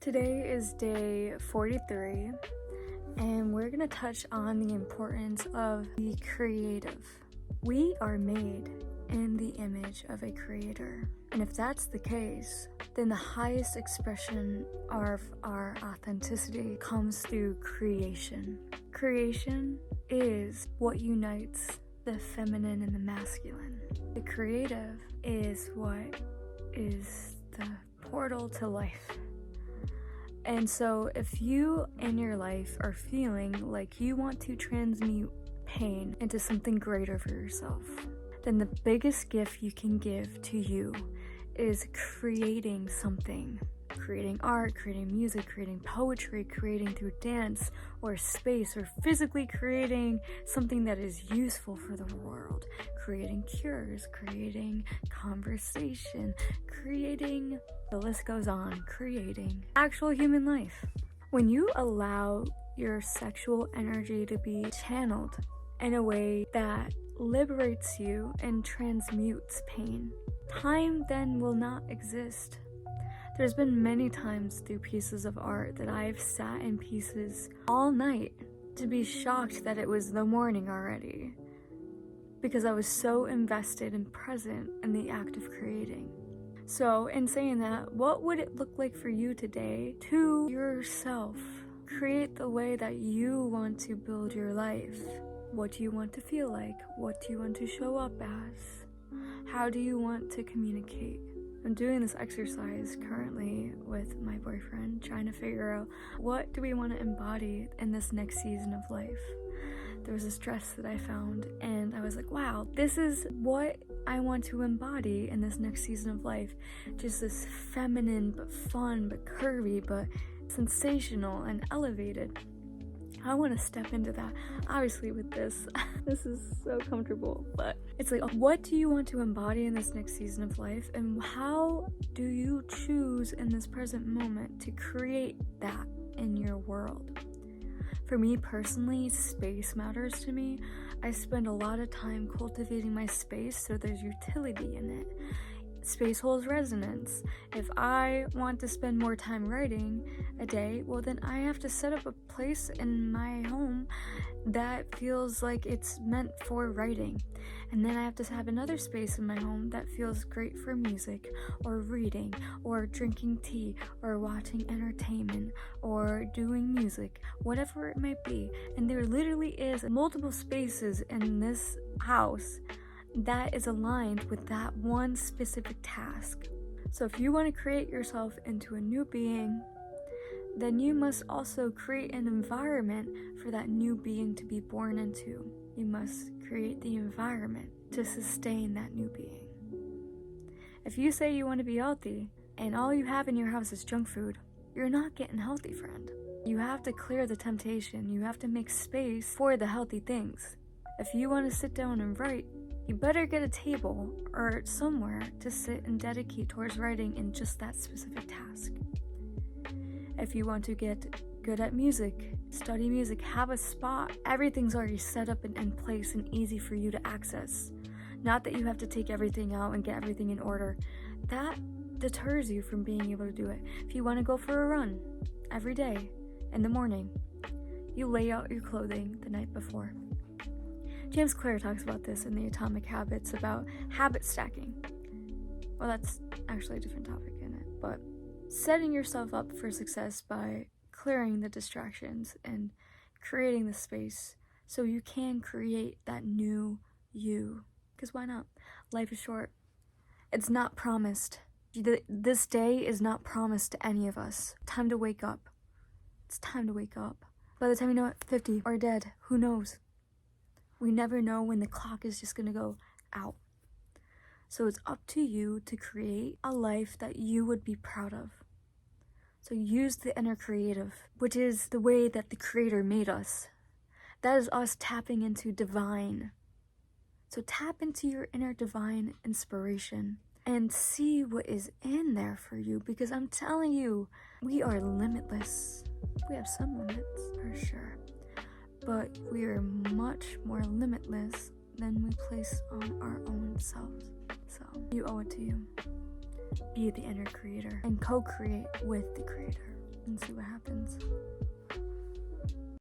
Today is day 43, and we're going to touch on the importance of the creative. We are made in the image of a creator, and if that's the case, then the highest expression of our authenticity comes through creation. Creation is what unites the feminine and the masculine. The creative is what is the portal to life. And so if you in your life are feeling like you want to transmute pain into something greater for yourself, then the biggest gift you can give to you is creating something. Creating art, creating music, creating poetry, creating through dance or space, or physically creating something that is useful for the world. Creating cures, creating conversation, creating, the list goes on, creating actual human life. When you allow your sexual energy to be channeled in a way that liberates you and transmutes pain, time then will not exist. There's been many times through pieces of art that I've sat in pieces all night to be shocked that it was the morning already, because I was so invested and present in the act of creating. So in saying that, what would it look like for you today to yourself? Create the way that you want to build your life. What do you want to feel like? What do you want to show up as? How do you want to communicate? I'm doing this exercise currently with my boyfriend, trying to figure out what do we want to embody in this next season of life. There was this dress that I found, and I was like, wow, this is what I want to embody in this next season of life. Just this feminine, but fun, but curvy, but sensational and elevated. I want to step into that. Obviously with this, this is so comfortable, but it's like, what do you want to embody in this next season of life? And how do you choose in this present moment to create that in your world? For me personally, space matters to me. I spend a lot of time cultivating my space so there's utility in it. Space holds resonance. If I want to spend more time writing a day, well then I have to set up a place in my home that feels like it's meant for writing. And then I have to have another space in my home that feels great for music or reading or drinking tea or watching entertainment or doing music, whatever it might be. And there literally is multiple spaces in this house that is aligned with that one specific task. So if you want to create yourself into a new being, then you must also create an environment for that new being to be born into. You must create the environment to sustain that new being. If you say you want to be healthy and all you have in your house is junk food, you're not getting healthy, friend. You have to clear the temptation. You have to make space for the healthy things. If you want to sit down and write, you better get a table or somewhere to sit and dedicate towards writing in just that specific task. If you want to get good at music, study music, have a spot. Everything's already set up and in place and easy for you to access. Not that you have to take everything out and get everything in order. That deters you from being able to do it. If you want to go for a run every day in the morning, you lay out your clothing the night before. James Clear talks about this in the Atomic Habits about habit stacking. Well, that's actually a different topic in it, but setting yourself up for success by clearing the distractions and creating the space so you can create that new you. Because why not? Life is short. It's not promised. This day is not promised to any of us. Time to wake up. It's time to wake up. By the time you know it, 50 or dead, who knows? We never know when the clock is just gonna go out. So it's up to you to create a life that you would be proud of. So use the inner creative, which is the way that the Creator made us. That is us tapping into divine. So tap into your inner divine inspiration and see what is in there for you, because I'm telling you, we are limitless. We have some limits, for sure. But we are much more limitless than we place on our own selves. So you owe it to you. Be the inner creator and co-create with the Creator. and see what happens.